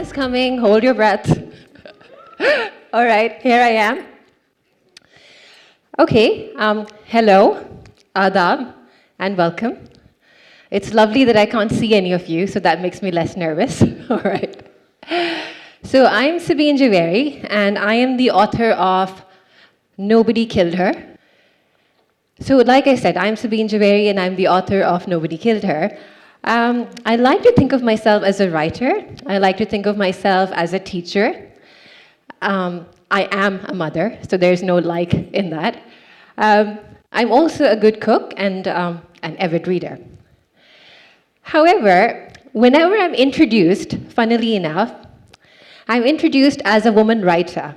is coming. Hold your breath. All right, here I am. Okay, hello, adab, and welcome. It's lovely that I can't see any of you, so that makes me less nervous. All right. So I'm Sabyn Javeri, and I am the author of Nobody Killed Her. So like I said, I'm Sabyn Javeri, and I'm the author of Nobody Killed Her. I like to think of myself as a writer. I like to think of myself as a teacher. I am a mother, so there's no like in that. I'm also a good cook and an avid reader. However, whenever I'm introduced, funnily enough, I'm introduced as a woman writer.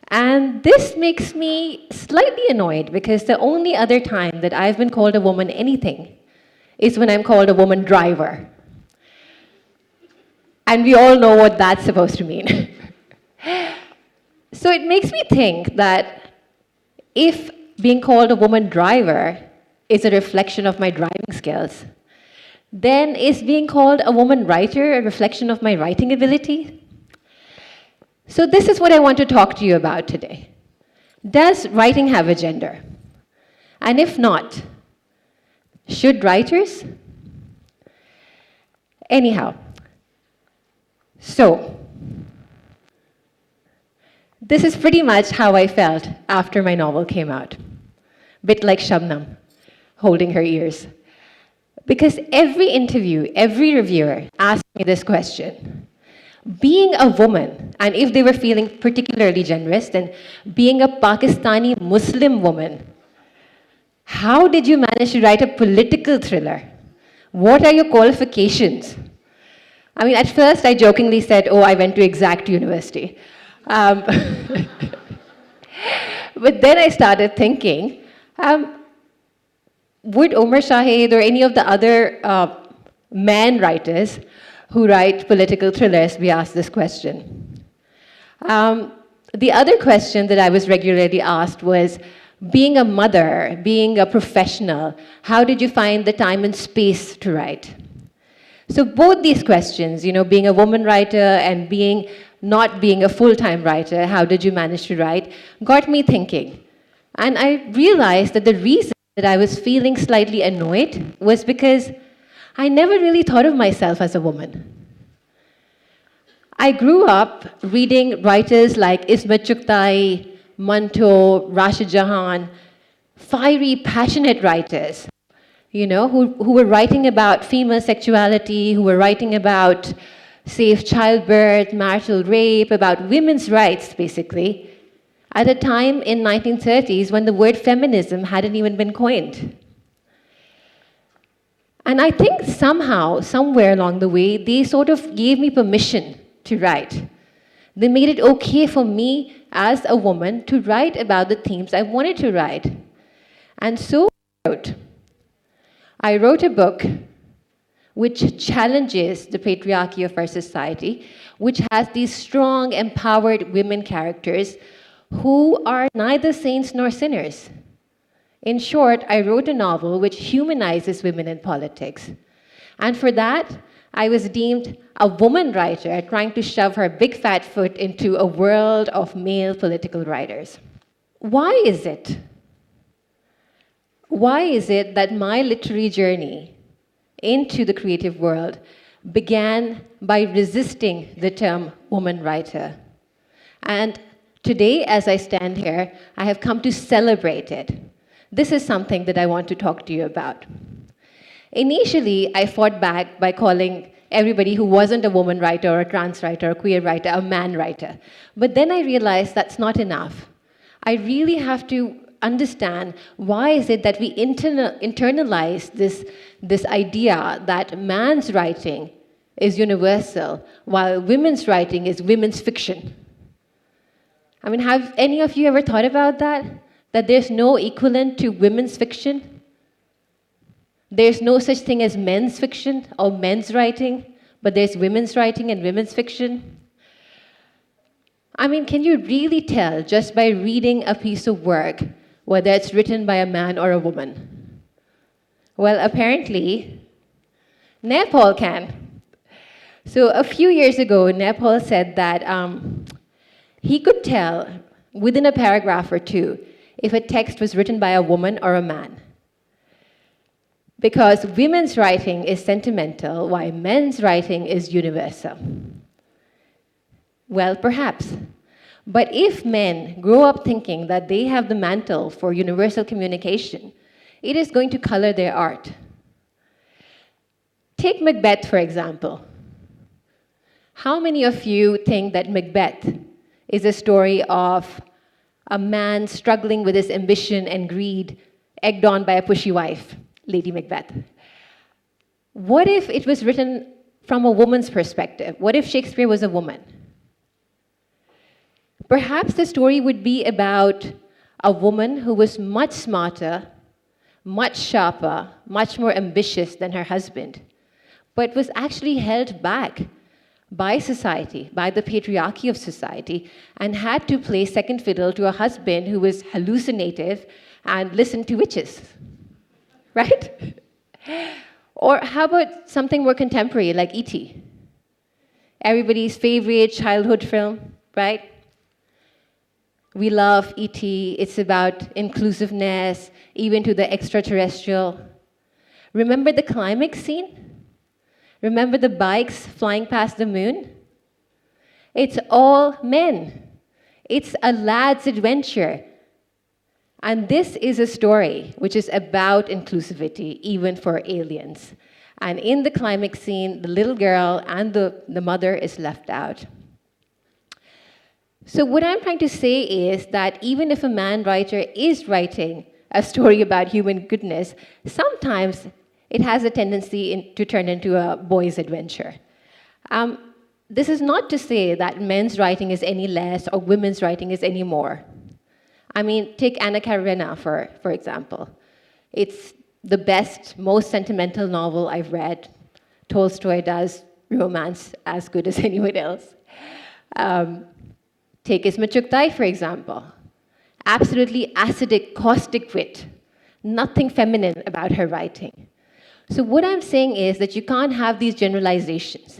And this makes me slightly annoyed because the only other time that I've been called a woman anything is when I'm called a woman driver. And we all know what that's supposed to mean. So it makes me think that if being called a woman driver is a reflection of my driving skills, then is being called a woman writer a reflection of my writing ability? So this is what I want to talk to you about today. Does writing have a gender? And if not, should writers? Anyhow, so this is pretty much how I felt after my novel came out. Bit like Shabnam, holding her ears. Because every interview, every reviewer asked me this question. Being a woman, and if they were feeling particularly generous, then being a Pakistani Muslim woman, how did you manage to write a political thriller? What are your qualifications? I mean, at first I jokingly said, oh, I went to Exact University. But then I started thinking, would Omar Shahid or any of the other man writers who write political thrillers be asked this question? The other question that I was regularly asked was, being a mother, being a professional, how did you find the time and space to write? So both these questions, being a woman writer and not being a full-time writer, how did you manage to write, got me thinking. And I realized that the reason that I was feeling slightly annoyed was because I never really thought of myself as a woman. I grew up reading writers like Ismat Chughtai, Manto, Rashid Jahan, fiery, passionate writers, who were writing about female sexuality, who were writing about safe childbirth, marital rape, about women's rights, basically, at a time in 1930s when the word feminism hadn't even been coined. And I think somehow, somewhere along the way, they sort of gave me permission to write. They made it okay for me as a woman to write about the themes I wanted to write. And so I wrote a book which challenges the patriarchy of our society, which has these strong, empowered women characters who are neither saints nor sinners. In short, I wrote a novel which humanizes women in politics. And for that, I was deemed a woman writer trying to shove her big fat foot into a world of male political writers. Why is it? Why is it that my literary journey into the creative world began by resisting the term woman writer? And today, as I stand here, I have come to celebrate it. This is something that I want to talk to you about. Initially, I fought back by calling everybody who wasn't a woman writer or a trans writer or a queer writer a man writer. But then I realized that's not enough. I really have to understand why is it that we internalize this idea that man's writing is universal while women's writing is women's fiction. I mean, have any of you ever thought about that? That there's no equivalent to women's fiction? There's no such thing as men's fiction or men's writing, but there's women's writing and women's fiction. I mean, can you really tell just by reading a piece of work whether it's written by a man or a woman? Well, apparently, Nepal can. So a few years ago, Nepal said that he could tell within a paragraph or two if a text was written by a woman or a man. Because women's writing is sentimental, while men's writing is universal. Well, perhaps. But if men grow up thinking that they have the mantle for universal communication, it is going to color their art. Take Macbeth, for example. How many of you think that Macbeth is a story of a man struggling with his ambition and greed, egged on by a pushy wife, Lady Macbeth? What if it was written from a woman's perspective? What if Shakespeare was a woman? Perhaps the story would be about a woman who was much smarter, much sharper, much more ambitious than her husband, but was actually held back by society, by the patriarchy of society, and had to play second fiddle to a husband who was hallucinative and listened to witches, right? Or how about something more contemporary like E.T.? Everybody's favorite childhood film, right? We love E.T. It's about inclusiveness, even to the extraterrestrial. Remember the climax scene? Remember the bikes flying past the moon? It's all men. It's a lad's adventure. And this is a story which is about inclusivity, even for aliens. And in the climax scene, the little girl and the mother is left out. So what I'm trying to say is that even if a man writer is writing a story about human goodness, sometimes it has a tendency to turn into a boy's adventure. This is not to say that men's writing is any less or women's writing is any more. I mean, take Anna Karenina, for example. It's the best, most sentimental novel I've read. Tolstoy does romance as good as anyone else. Take Isma Chugtai, for example. Absolutely acidic, caustic wit. Nothing feminine about her writing. So what I'm saying is that you can't have these generalizations.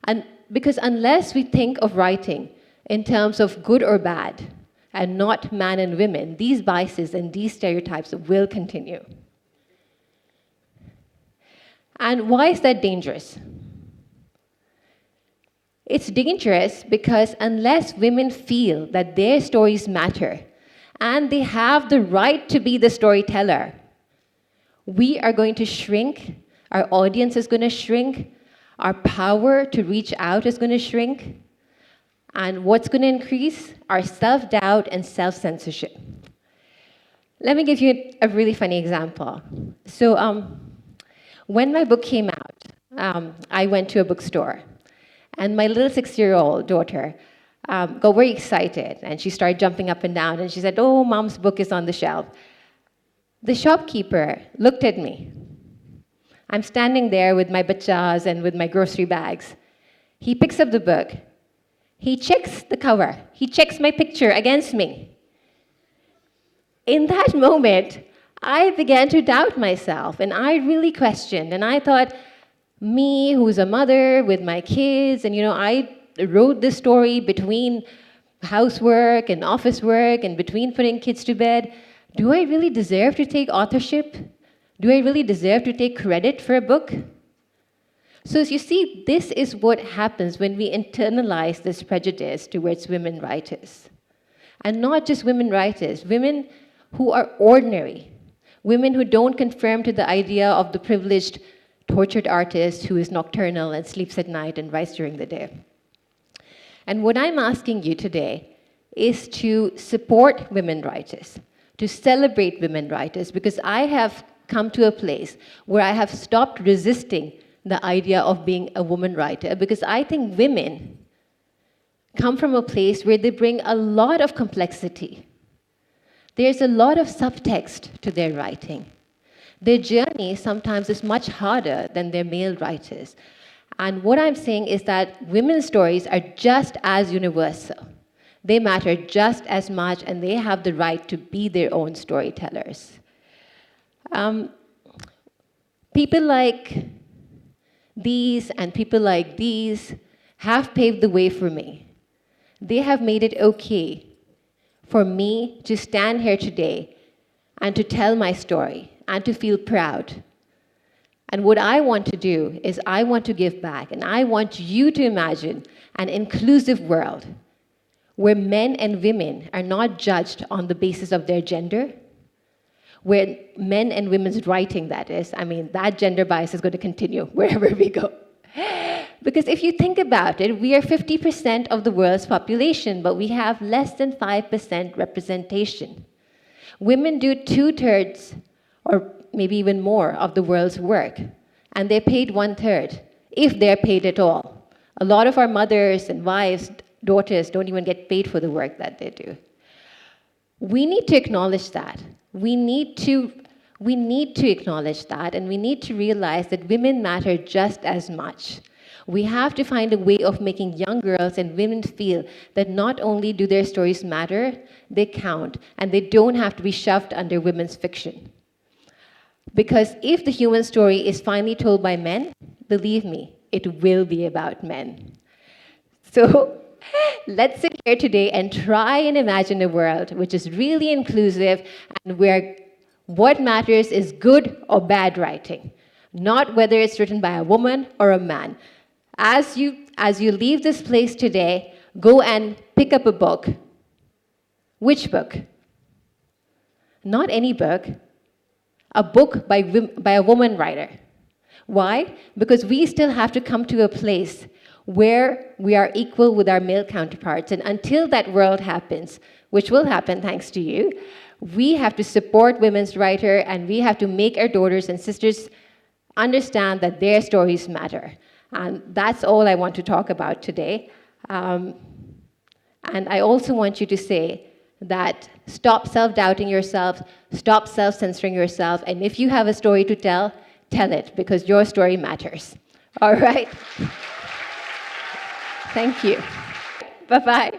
And because unless we think of writing in terms of good or bad, and not man and women, these biases and these stereotypes will continue. And why is that dangerous? It's dangerous because unless women feel that their stories matter and they have the right to be the storyteller, we are going to shrink, our audience is going to shrink, our power to reach out is going to shrink, and what's going to increase? Our self-doubt and self-censorship. Let me give you a really funny example. So when my book came out, I went to a bookstore, and my little 6-year-old daughter got very excited, and she started jumping up and down, and she said, "Oh, Mom's book is on the shelf." The shopkeeper looked at me. I'm standing there with my bachas and with my grocery bags. He picks up the book. He checks the cover. He checks my picture against me. In that moment, I began to doubt myself, and I really questioned. And I thought, me, who's a mother with my kids, and I wrote this story between housework and office work and between putting kids to bed. Do I really deserve to take authorship? Do I really deserve to take credit for a book? So as you see, this is what happens when we internalize this prejudice towards women writers. And not just women writers, women who are ordinary, women who don't conform to the idea of the privileged, tortured artist who is nocturnal and sleeps at night and writes during the day. And what I'm asking you today is to support women writers, to celebrate women writers, because I have come to a place where I have stopped resisting the idea of being a woman writer, because I think women come from a place where they bring a lot of complexity. There's a lot of subtext to their writing. Their journey sometimes is much harder than their male writers. And what I'm saying is that women's stories are just as universal. They matter just as much, and they have the right to be their own storytellers. People like these and people like these have paved the way for me. They have made it okay for me to stand here today and to tell my story and to feel proud. And what I want to do is I want to give back, and I want you to imagine an inclusive world where men and women are not judged on the basis of their gender, where men and women's writing, that is, I mean, that gender bias is going to continue wherever we go. Because if you think about it, we are 50% of the world's population, but we have less than 5% representation. Women do 2/3, or maybe even more, of the world's work, and they're paid 1/3, if they're paid at all. A lot of our mothers and wives, daughters, don't even get paid for the work that they do. We need to acknowledge that. We need to acknowledge that, and we need to realize that women matter just as much. We have to find a way of making young girls and women feel that not only do their stories matter, they count, and they don't have to be shoved under women's fiction. Because if the human story is finally told by men, believe me, it will be about men. So let's sit here today and try and imagine a world which is really inclusive and where what matters is good or bad writing, not whether it's written by a woman or a man. As you leave this place today, go and pick up a book. Which book? Not any book. A book by a woman writer. Why? Because we still have to come to a place where we are equal with our male counterparts. And until that world happens, which will happen thanks to you, we have to support women's writers, and we have to make our daughters and sisters understand that their stories matter. And that's all I want to talk about today. And I also want you to say that stop self-doubting yourself, stop self-censoring yourself, and if you have a story to tell, tell it, because your story matters. All right? Thank you. Bye-bye.